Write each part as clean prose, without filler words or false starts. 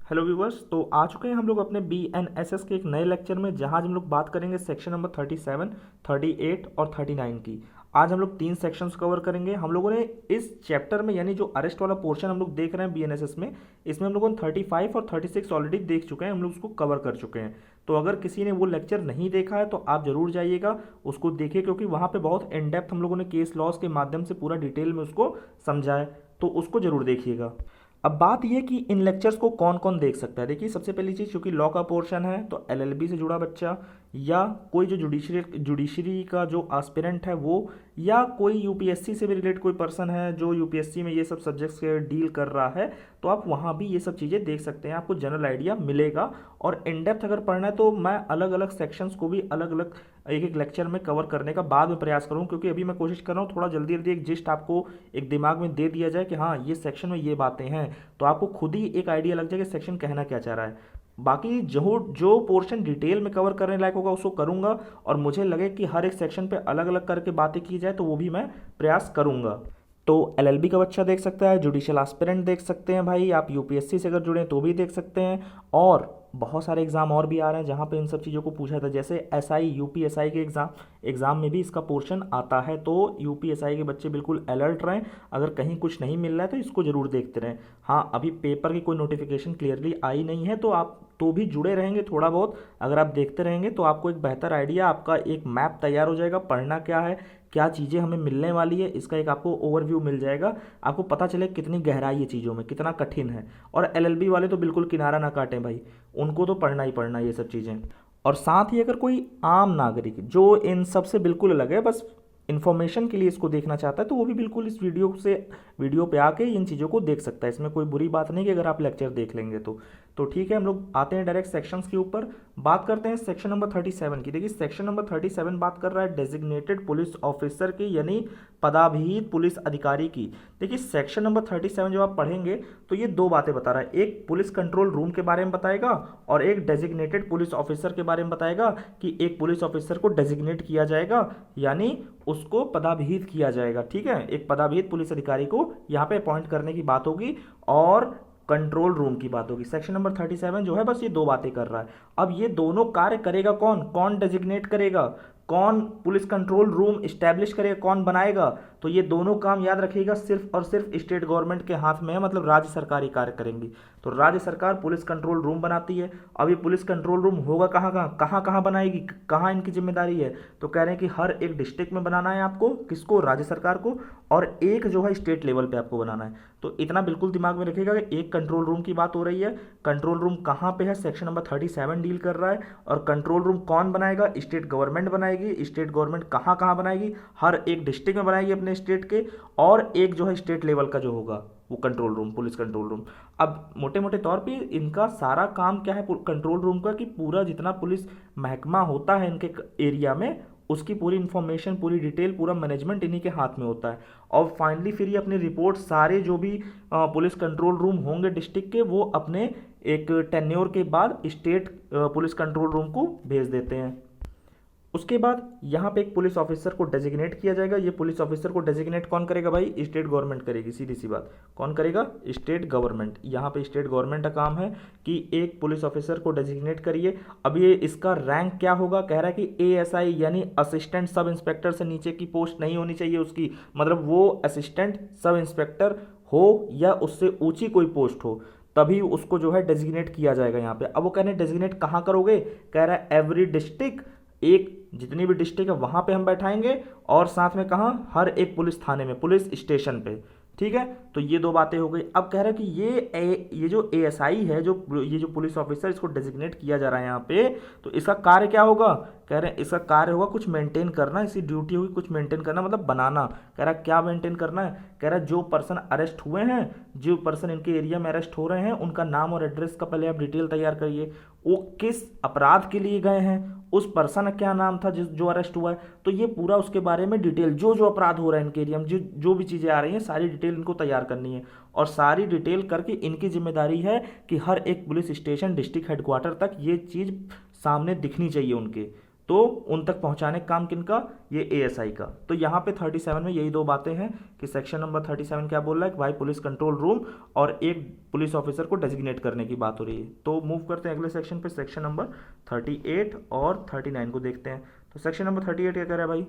Hello viewers. तो आ चुके हैं हम लोग अपने BNSS के एक नए लेक्चर में, जहां हम लोग बात करेंगे सेक्शन नंबर 37, 38 और 39 की। आज हम लोग 3 सेक्शंस कवर करेंगे। हम लोगों ने इस चैप्टर में, यानी जो अरेस्ट वाला पोर्शन हम लोग देख रहे हैं BNSS में, इसमें हम लोगों ने 35 और 36 ऑलरेडी देख चुके हैं, हम लोग उसको कवर कर चुके हैं। तो अगर किसी ने वो लेक्चर नहीं देखा है तो आप जरूर जाइएगा, उसको देखिए, क्योंकि वहाँ पे बहुत इन डेप्थ हम लोगों ने केस लॉस के माध्यम से पूरा डिटेल में उसको समझा है, तो उसको जरूर देखिएगा। अब बात यह कि इन लेक्चर्स को कौन कौन देख सकता है। देखिए, सबसे पहली चीज़, क्योंकि लॉ का पोर्शन है तो LLB से जुड़ा बच्चा, या कोई जो जुडिशरी का जो एस्पिरेंट है वो, या कोई UPSC से भी रिलेटेड कोई पर्सन है जो UPSC में ये सब सब्जेक्ट्स के डील कर रहा है, तो आप वहाँ भी ये सब चीज़ें देख सकते हैं, आपको जनरल आइडिया मिलेगा। और इन डेप्थ अगर पढ़ना है तो मैं अलग अलग सेक्शंस को भी अलग अलग एक एक लेक्चर में कवर करने का बाद में प्रयास करूँ, क्योंकि अभी मैं कोशिश कर रहा हूँ थोड़ा जल्दी जल्दी एक जिस्ट आपको एक दिमाग में दे दिया जाए कि हाँ, ये सेक्शन में ये बातें हैं, तो आपको खुद ही एक आइडिया लग जाए कि सेक्शन कहना क्या चाह रहा है। बाकी जो जो पोर्शन डिटेल में कवर करने लायक होगा उसको करूंगा, और मुझे लगे कि हर एक सेक्शन पे अलग अलग करके बातें की जाए तो वो भी मैं प्रयास करूंगा। तो LLB का बच्चा देख सकता है, जुडिशियल एस्पिरेंट देख सकते हैं भाई, आप UPSC से अगर जुड़े तो भी देख सकते हैं। और बहुत सारे एग्जाम और भी आ रहे हैं जहाँ पे इन सब चीज़ों को पूछा था, जैसे SI UPSI के एग्जाम में भी इसका पोर्शन आता है। तो UPSI के बच्चे बिल्कुल अलर्ट रहें, अगर कहीं कुछ नहीं मिल रहा है तो इसको जरूर देखते रहें। हाँ, अभी पेपर की कोई नोटिफिकेशन क्लियरली आई नहीं है, तो आप तो भी जुड़े रहेंगे थोड़ा बहुत, अगर आप देखते रहेंगे तो आपको एक बेहतर आइडिया, आपका एक मैप तैयार हो जाएगा, पढ़ना क्या है, क्या चीज़ें हमें मिलने वाली है, इसका एक आपको ओवरव्यू मिल जाएगा। आपको पता चले कितनी गहराई है चीज़ों में, कितना कठिन है। और LLB वाले तो बिल्कुल किनारा ना काटें भाई, उनको तो पढ़ना ही पढ़ना ये सब चीज़ें। और साथ ही अगर कोई आम नागरिक जो इन सब से बिल्कुल अलग है, बस इन्फॉर्मेशन के लिए इसको देखना चाहता है, तो वो भी बिल्कुल इस वीडियो पे आके इन चीज़ों को देख सकता है। इसमें कोई बुरी बात नहीं कि अगर आप लेक्चर देख लेंगे तो ठीक है। हम लोग आते हैं डायरेक्ट सेक्शंस के ऊपर, बात करते हैं सेक्शन नंबर 37 की। देखिए, सेक्शन नंबर 37 बात कर रहा है डेजिग्नेटेड पुलिस ऑफिसर की, यानी पदाभिहित पुलिस अधिकारी की। देखिए, सेक्शन नंबर 37 जब आप पढ़ेंगे तो ये दो बातें बता रहा है, एक पुलिस कंट्रोल रूम के बारे में बताएगा और एक डेजिग्नेटेड पुलिस ऑफिसर के बारे में बताएगा कि एक पुलिस ऑफिसर को डेजिग्नेट किया जाएगा, यानी उसको पदाभिहित किया जाएगा। ठीक है, एक पदाभिहित पुलिस अधिकारी को यहाँ पे अपॉइंट करने की बात होगी और कंट्रोल रूम की बात होगी। सेक्शन नंबर 37 जो है बस ये दो बातें कर रहा है। अब ये दोनों कार्य करेगा कौन, कौन डेजिग्नेट करेगा, कौन पुलिस कंट्रोल रूम इस्टेब्लिश करेगा, कौन बनाएगा, तो ये दोनों काम याद रखिएगा सिर्फ और सिर्फ स्टेट गवर्नमेंट के हाथ में है, मतलब राज्य सरकार ही कार्य करेंगी। तो राज्य सरकार पुलिस कंट्रोल रूम बनाती है। अब ये पुलिस कंट्रोल रूम होगा कहाँ कहाँ कहाँ कहाँ बनाएगी, कहाँ इनकी जिम्मेदारी है, तो कह रहे हैं कि हर एक डिस्ट्रिक्ट में बनाना है आपको, किसको, राज्य सरकार को, और एक जो है स्टेट लेवल पे आपको बनाना है। तो इतना बिल्कुल दिमाग में रखिएगा कि एक कंट्रोल रूम की बात हो रही है, कंट्रोल रूम कहाँ पे है, सेक्शन नंबर 37 डील कर रहा है। और कंट्रोल रूम कौन बनाएगा, स्टेट गवर्नमेंट बनाएगी। स्टेट गवर्नमेंट कहाँ कहाँ बनाएगी, हर एक डिस्ट्रिक्ट में बनाएगी अपने स्टेट के, और एक जो है स्टेट लेवल का जो होगा वो control room, police control room. अब मोटे मोटे तौर पे इनका सारा काम क्या है कंट्रोल रूम का, कि पूरा जितना पुलिस महकमा होता है इनके एरिया में, उसकी पूरी इंफॉर्मेशन, पूरी डिटेल, पूरा मैनेजमेंट इन्हीं के हाथ में होता है। और फाइनली फिर ये अपनी रिपोर्ट सारे जो भी पुलिस कंट्रोल रूम होंगे डिस्ट्रिक्ट के, वो अपने एक टेन्योर के बाद स्टेट पुलिस कंट्रोल रूम को भेज देते हैं। उसके बाद यहाँ पे एक पुलिस ऑफिसर को डेजिग्नेट किया जाएगा। ये पुलिस ऑफिसर को डेजिग्नेट कौन करेगा भाई, स्टेट गवर्नमेंट करेगी, सीधी सी बात। कौन करेगा, स्टेट गवर्नमेंट। यहाँ पे स्टेट गवर्नमेंट का काम है कि एक पुलिस ऑफिसर को डेजिग्नेट करिए। अब ये इसका रैंक क्या होगा, कह रहा है कि ASI यानी असिस्टेंट सब इंस्पेक्टर से नीचे की पोस्ट नहीं होनी चाहिए उसकी, मतलब वो असिस्टेंट सब इंस्पेक्टर हो या उससे ऊंची कोई पोस्ट हो, तभी उसको जो है डेजिग्नेट किया जाएगा यहाँ पे। अब वो कह रहे हैं डेजिग्नेट कहाँ करोगे, कह रहा है एवरी डिस्ट्रिक्ट, एक जितनी भी डिस्ट्रिक्ट है वहां पे हम बैठाएंगे, और साथ में कहाँ, हर एक पुलिस थाने में, पुलिस स्टेशन पे। ठीक है, तो ये दो बातें हो गई। अब कह रहा है कि ये जो ASI है, जो ये जो पुलिस ऑफिसर इसको डेजिग्नेट किया जा रहा है यहाँ पे, तो इसका कार्य क्या होगा, कह रहे हैं इसका कार्य होगा कुछ मेंटेन करना, इसी ड्यूटी होगी कुछ मेंटेन करना, मतलब बनाना। कह रहा है क्या मेंटेन करना है, कह रहा है जो पर्सन अरेस्ट हुए हैं, जो पर्सन इनके एरिया में अरेस्ट हो रहे हैं, उनका नाम और एड्रेस का पहले आप डिटेल तैयार करिए, वो किस अपराध के लिए गए हैं, उस पर्सन का क्या नाम था जिस जो अरेस्ट हुआ है, तो ये पूरा उसके बारे में डिटेल, जो जो अपराध हो रहा है इनके एरिया में, जो भी चीज़ें आ रही हैं, सारी डिटेल इनको तैयार करनी है। और सारी डिटेल करके इनकी जिम्मेदारी है कि हर एक पुलिस स्टेशन, डिस्ट्रिक्ट हेडक्वार्टर तक ये चीज़ सामने दिखनी चाहिए उनके। तो उन तक पहुंचाने का काम किनका, ये एएसआई का। तो यहाँ पे 37 में यही दो बातें हैं कि सेक्शन नंबर 37 क्या बोल रहा है कि भाई पुलिस कंट्रोल रूम और एक पुलिस ऑफिसर को डेजिग्नेट करने की बात हो रही है। तो मूव करते हैं अगले सेक्शन पे, सेक्शन नंबर 38 और 39 को देखते हैं। तो सेक्शन नंबर 38 क्या कह रहा है भाई,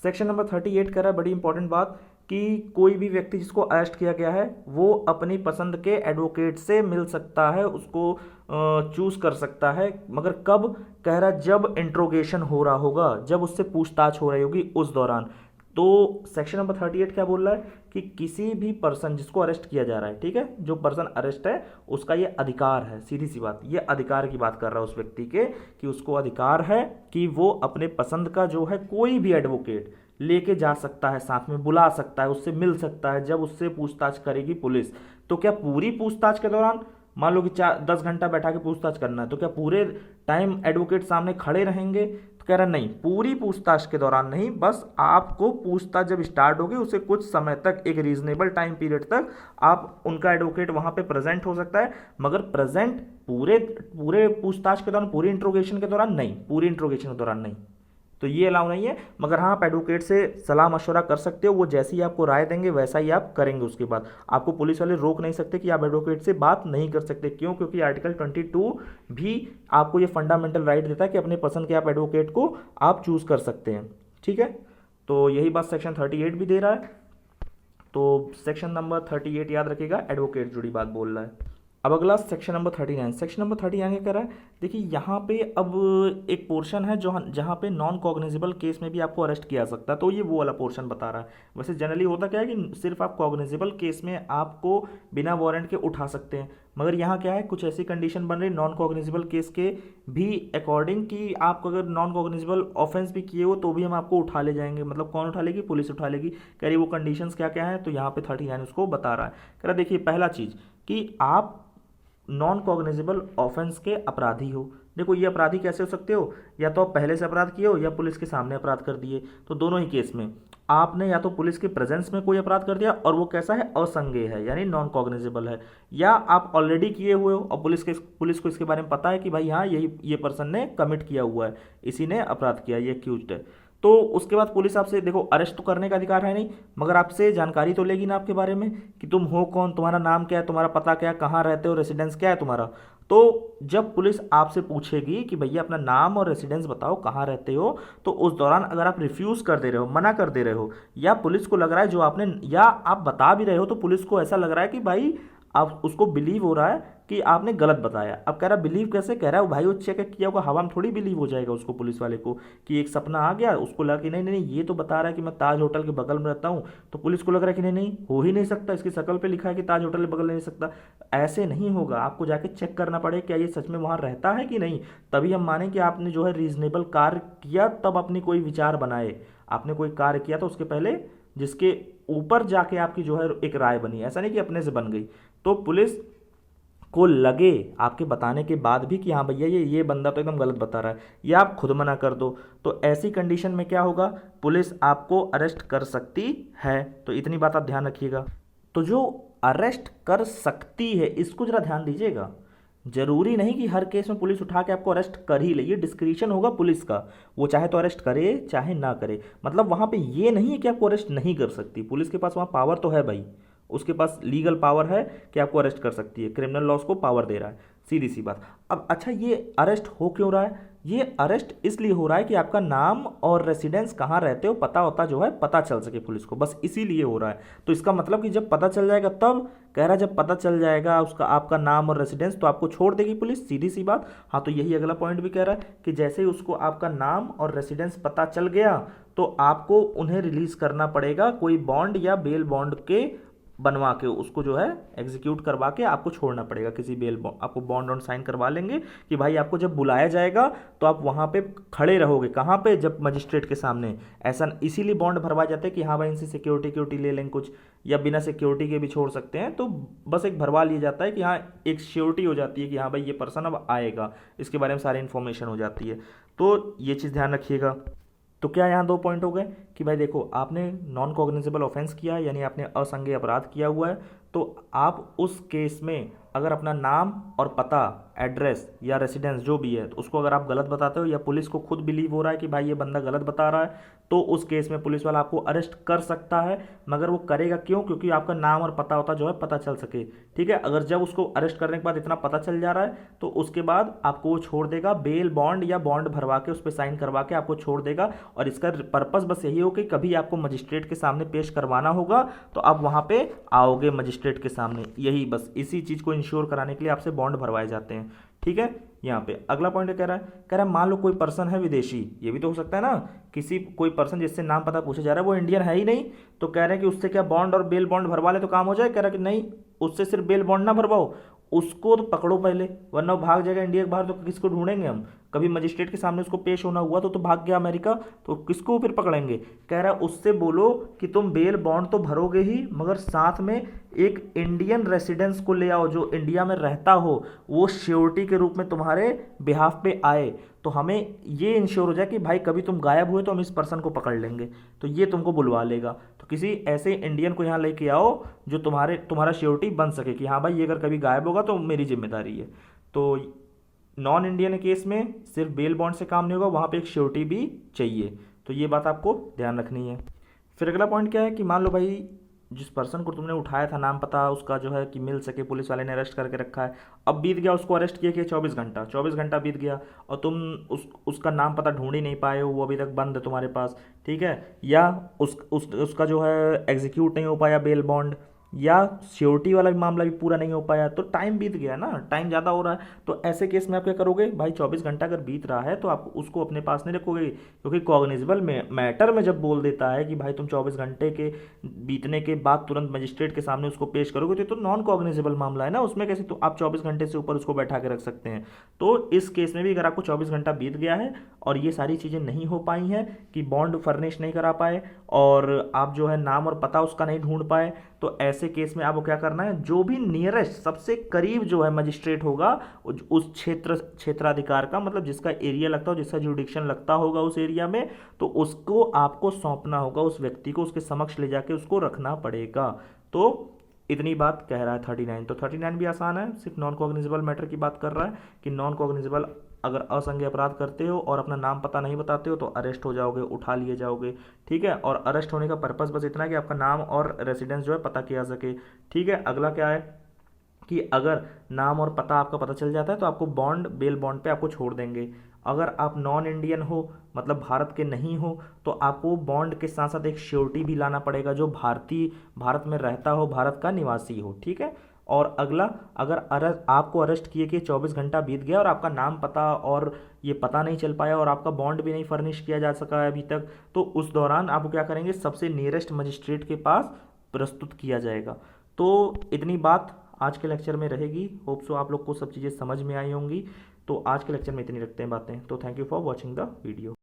सेक्शन नंबर 38 कह रहा है, बड़ी इंपॉर्टेंट बात, कि कोई भी व्यक्ति जिसको अरेस्ट किया गया है वो अपनी पसंद के एडवोकेट से मिल सकता है, उसको चूज कर सकता है, मगर कब, कह रहा है जब इंट्रोगेशन हो रहा होगा, जब उससे पूछताछ हो रही होगी उस दौरान। तो सेक्शन नंबर 38 क्या बोल रहा है कि किसी भी पर्सन जिसको अरेस्ट किया जा रहा है, ठीक है, जो पर्सन अरेस्ट है उसका ये अधिकार है, सीधी सी बात, ये अधिकार की बात कर रहा है उस व्यक्ति के, कि उसको अधिकार है कि वो अपने पसंद का जो है कोई भी एडवोकेट लेके जा सकता है, साथ में बुला सकता है, उससे मिल सकता है जब उससे पूछताछ करेगी पुलिस। तो क्या पूरी पूछताछ के दौरान, मान लो कि 10 घंटा बैठा के पूछताछ करना है, तो क्या पूरे टाइम एडवोकेट सामने खड़े रहेंगे, तो कह रहा नहीं, पूरी पूछताछ के दौरान नहीं, बस आपको पूछताछ जब स्टार्ट होगी उससे कुछ समय तक, एक रीजनेबल टाइम पीरियड तक आप उनका एडवोकेट वहां पे प्रेजेंट हो सकता है, मगर प्रेजेंट पूरे पूरे पूछताछ के दौरान, पूरी इंट्रोगेशन के दौरान नहीं, पूरी इंट्रोगेशन के दौरान नहीं, तो ये अलाउ नहीं है। मगर हाँ, आप एडवोकेट से सलाह मशवरा कर सकते हो, वो जैसी आपको राय देंगे वैसा ही आप करेंगे। उसके बाद आपको पुलिस वाले रोक नहीं सकते कि आप एडवोकेट से बात नहीं कर सकते। क्यों? क्योंकि आर्टिकल 22 भी आपको ये फंडामेंटल राइट देता है कि अपने पसंद के आप एडवोकेट को आप चूज कर सकते हैं। ठीक है, तो यही बात सेक्शन 38 भी दे रहा है। तो सेक्शन नंबर 38 याद रखिएगा, एडवोकेट जुड़ी बात बोल रहा है। अब अगला सेक्शन नंबर 39, सेक्शन नंबर 39 क्या कह रहा है, देखिए यहाँ पे अब एक पोर्शन है जो जहाँ पे नॉन कॉग्निजेबल केस में भी आपको अरेस्ट किया जा सकता है, तो ये वो वाला पोर्शन बता रहा है। वैसे जनरली होता क्या है कि सिर्फ आप कॉग्निजेबल केस में आपको बिना वारंट के उठा सकते हैं, मगर यहाँ क्या है, कुछ ऐसी कंडीशन बन रही नॉन कॉग्निजेबल केस के भी अकॉर्डिंग कि आप अगर नॉन कॉग्निजेबल ऑफेंस भी किए हो तो भी हम आपको उठा ले जाएंगे। मतलब कौन उठा लेगी? पुलिस उठा लेगी। कह रही वो कंडीशंस क्या क्या है, तो यहाँ पे 39 उसको बता रहा है। कह रहा देखिए पहला चीज़ कि आप नॉन कॉग्निजेबल ऑफेंस के अपराधी हो। देखो ये अपराधी कैसे हो सकते हो, या तो आप पहले से अपराध किए हो या पुलिस के सामने अपराध कर दिए। तो दोनों ही केस में आपने या तो पुलिस के प्रेजेंस में कोई अपराध कर दिया और वो कैसा है, असंज्ञेय है, यानी नॉन कॉग्निजेबल है, या आप ऑलरेडी किए हुए हो और पुलिस को इसके बारे में पता है कि भाई हाँ ये पर्सन ने कमिट किया हुआ है, इसी ने अपराध किया, ये एक्यूज्ड है। तो उसके बाद पुलिस आपसे, देखो अरेस्ट तो करने का अधिकार है नहीं, मगर आपसे जानकारी तो लेगी ना आपके बारे में कि तुम हो कौन, तुम्हारा नाम क्या है, तुम्हारा पता क्या है, कहाँ रहते हो, रेसिडेंस क्या है तुम्हारा। तो जब पुलिस आपसे पूछेगी कि भैया अपना नाम और रेसिडेंस बताओ, कहाँ रहते हो, तो उस दौरान अगर आप रिफ्यूज कर दे रहे हो, मना कर दे रहे हो, या पुलिस को लग रहा है जो आपने, या आप बता भी रहे हो तो पुलिस को ऐसा लग रहा है कि भाई आप उसको बिलीव हो रहा है कि आपने गलत बताया। अब कह रहा बिलीव कैसे, कह रहा है भाई वो चेक किया होगा, हवा में थोड़ी बिलीव हो जाएगा उसको, पुलिस वाले को, कि एक सपना आ गया, उसको लगा कि नहीं नहीं ये तो बता रहा है कि मैं ताज होटल के बगल में रहता हूँ, तो पुलिस को लग रहा है कि नहीं नहीं हो ही नहीं सकता, इसकी शक्ल पे लिखा है कि ताज होटल के बगल नहीं सकता। ऐसे नहीं होगा, आपको जाके चेक करना पड़ेगा क्या ये सच में वहाँ रहता है कि नहीं, तभी हम माने कि आपने जो है रीजनेबल कार्य किया, तब अपनी कोई विचार बनाए। आपने कोई कार्य किया तो उसके पहले जिसके ऊपर जाके आपकी जो है एक राय बनी, ऐसा नहीं कि अपने से बन गई। तो पुलिस को लगे आपके बताने के बाद भी कि हाँ भैया ये बंदा तो एकदम गलत बता रहा है, या आप खुद मना कर दो, तो ऐसी कंडीशन में क्या होगा, पुलिस आपको अरेस्ट कर सकती है। तो इतनी बात आप ध्यान रखिएगा। तो जो अरेस्ट कर सकती है इसको जरा ध्यान दीजिएगा, जरूरी नहीं कि हर केस में पुलिस उठा के आपको अरेस्ट कर ही ले, ये डिस्क्रिशन होगा पुलिस का, वो चाहे तो अरेस्ट करे चाहे ना करे। मतलब वहां पे ये नहीं है कि आपको अरेस्ट नहीं कर सकती, पुलिस के पास वहां पावर तो है भाई, उसके पास लीगल पावर है कि आपको अरेस्ट कर सकती है, क्रिमिनल लॉस को पावर दे रहा है, सीधी सी बात। अब अच्छा ये अरेस्ट हो क्यों रहा है, ये अरेस्ट इसलिए हो रहा है कि आपका नाम और रेसिडेंस कहाँ रहते हो पता होता जो है पता चल सके पुलिस को, बस इसीलिए हो रहा है। तो इसका मतलब कि जब पता चल जाएगा, तब कह रहा है जब पता चल जाएगा उसका आपका नाम और रेसिडेंस तो आपको छोड़ देगी पुलिस, सीधी सी बात। हाँ तो यही अगला पॉइंट भी कह रहा है कि जैसे ही उसको आपका नाम और रेसिडेंस पता चल गया तो आपको उन्हें रिलीज करना पड़ेगा, कोई बॉन्ड या बेल बॉन्ड के बनवा के उसको जो है एग्जीक्यूट करवा के आपको छोड़ना पड़ेगा, किसी बेल आपको बॉन्ड ऑन साइन करवा लेंगे कि भाई आपको जब बुलाया जाएगा तो आप वहां पे खड़े रहोगे, कहाँ पे, जब मजिस्ट्रेट के सामने। ऐसा इसीलिए बॉन्ड भरवा जाते हैं कि हाँ भाई इनसे सिक्योरिटी ले लें कुछ, या बिना सिक्योरिटी के भी छोड़ सकते हैं, तो बस एक भरवा लिया जाता है कि हाँ एक श्योरिटी हो जाती है कि हाँ भाई ये पर्सन अब आएगा, इसके बारे में सारी इन्फॉर्मेशन हो जाती है। तो ये चीज़ ध्यान रखिएगा। तो क्या यहाँ दो पॉइंट हो गए कि भाई देखो आपने नॉन कॉग्निजेबल ऑफेंस किया है, यानी आपने असंज्ञेय अपराध किया हुआ है, तो आप उस केस में अगर अपना नाम और पता, एड्रेस या रेसिडेंस जो भी है, तो उसको अगर आप गलत बताते हो या पुलिस को खुद बिलीव हो रहा है कि भाई ये बंदा गलत बता रहा है, तो उस केस में पुलिस वाला आपको अरेस्ट कर सकता है। मगर वो करेगा क्यों? क्योंकि आपका नाम और पता होता जो है पता चल सके, ठीक है। अगर जब उसको अरेस्ट करने के बाद इतना पता चल जा रहा है, तो उसके बाद आपको वो छोड़ देगा, बेल बॉन्ड या बॉन्ड भरवा के उस पर साइन करवा के आपको छोड़ देगा। और इसका पर्पस बस यही हो कि कभी आपको मजिस्ट्रेट के सामने पेश करवाना होगा तो आप वहां पे आओगे मजिस्ट्रेट के सामने, यही बस इसी चीज को इंश्योर कराने के लिए आपसे बॉन्ड भरवाए जाते हैं, ठीक है। यहाँ पे अगला पॉइंट कह रहा है मान लो कोई पर्सन है विदेशी, ये भी तो हो सकता है ना, किसी कोई पर्सन जिससे नाम पता पूछा जा रहा है वो इंडियन है ही नहीं, तो कह रहे हैं कि उससे क्या बॉन्ड और बेल बॉन्ड भरवा ले तो काम हो जाए। कह रहा है कि नहीं, उससे सिर्फ बेल बॉन्ड ना भरवाओ, उसको तो पकड़ो पहले, वरना वो भाग जाएगा इंडिया के बाहर, तो किसको ढूंढेंगे हम? कभी मजिस्ट्रेट के सामने उसको पेश होना हुआ तो भाग गया अमेरिका, तो किसको फिर पकड़ेंगे? कह रहा है उससे बोलो कि तुम बेल बॉन्ड तो भरोगे ही, मगर साथ में एक इंडियन रेसिडेंस को ले आओ जो इंडिया में रहता हो, वो श्योरिटी के रूप में तुम्हारे बिहाफ पे आए, तो हमें ये इंश्योर हो जाए कि भाई कभी तुम गायब हुए तो हम इस पर्सन को पकड़ लेंगे, तो ये तुमको बुलवा लेगा। तो किसी ऐसे इंडियन को यहाँ लेके आओ जो तुम्हारा श्योरिटी बन सके कि हाँ भाई ये अगर कभी गायब होगा तो मेरी जिम्मेदारी है। तो नॉन इंडियन केस में सिर्फ बेल बॉन्ड से काम नहीं होगा, वहाँ पे एक श्योरिटी भी चाहिए, तो ये बात आपको ध्यान रखनी है। फिर अगला पॉइंट क्या है कि मान लो भाई जिस पर्सन को तुमने उठाया था, नाम पता उसका जो है कि मिल सके, पुलिस वाले ने अरेस्ट करके रखा है, अब बीत गया, उसको अरेस्ट किया कि 24 घंटा बीत गया और तुम उसका नाम पता ढूंढ ही नहीं पाए हो, वो अभी तक बंद है तुम्हारे पास, ठीक है। या उसका जो है एग्जीक्यूट नहीं हो पाया बेल बॉन्ड, या श्योरिटी वाला भी मामला भी पूरा नहीं हो पाया, तो टाइम बीत गया ना, टाइम ज़्यादा हो रहा है। तो ऐसे केस में आप क्या करोगे भाई? 24 घंटा अगर बीत रहा है तो आप उसको अपने पास नहीं रखोगे, क्योंकि कॉग्निजेबल मैटर में जब बोल देता है कि भाई तुम 24 घंटे के बीतने के बाद तुरंत मजिस्ट्रेट के सामने उसको पेश करोगे, तो ये तो नॉन कॉग्निजेबल मामला है ना, उसमें कैसे तो आप 24 घंटे से ऊपर उसको बैठा के रख सकते हैं। तो इस केस में भी अगर आपको 24 घंटा बीत गया है और ये सारी चीज़ें नहीं हो पाई हैं कि बॉन्ड फर्निश नहीं करा पाए और आप जो है नाम और पता उसका नहीं ढूंढ पाए, तो ऐसे केस में आपको क्या करना है, जो भी नियरेस्ट सबसे करीब जो है मजिस्ट्रेट होगा उस क्षेत्राधिकार का, मतलब जिसका एरिया लगता हो, जिसका जुडिक्शन लगता होगा उस एरिया में, तो उसको आपको सौंपना होगा, उस व्यक्ति को उसके समक्ष ले जाके उसको रखना पड़ेगा। तो इतनी बात कह रहा है 39। तो 39 भी आसान है, सिर्फ नॉन कॉग्निजेबल मैटर की बात कर रहा है कि नॉन कॉग्निजेबल अगर असंज्ञेय अपराध करते हो और अपना नाम पता नहीं बताते हो तो अरेस्ट हो जाओगे, उठा लिए जाओगे, ठीक है। और अरेस्ट होने का पर्पस बस इतना है कि आपका नाम और रेसिडेंस जो है पता किया सके, ठीक है। अगला क्या है कि अगर नाम और पता आपका पता चल जाता है तो आपको बॉन्ड, बेल बॉन्ड पे आपको छोड़ देंगे। अगर आप नॉन इंडियन हो, मतलब भारत के नहीं हो, तो आपको बॉन्ड के साथ साथ एक श्योरिटी भी लाना पड़ेगा जो भारत में रहता हो, भारत का निवासी हो, ठीक है। और अगला, अगर आपको अरेस्ट किए कि 24 घंटा बीत गया और आपका नाम पता और ये पता नहीं चल पाया और आपका बॉन्ड भी नहीं फर्निश किया जा सका है अभी तक, तो उस दौरान आप क्या करेंगे, सबसे नियरेस्ट मजिस्ट्रेट के पास प्रस्तुत किया जाएगा। तो इतनी बात आज के लेक्चर में रहेगी। होप सो आप लोग को सब चीज़ें समझ में आई होंगी। तो आज के लेक्चर में इतनी रखते हैं बातें। तो thank you for watching the video.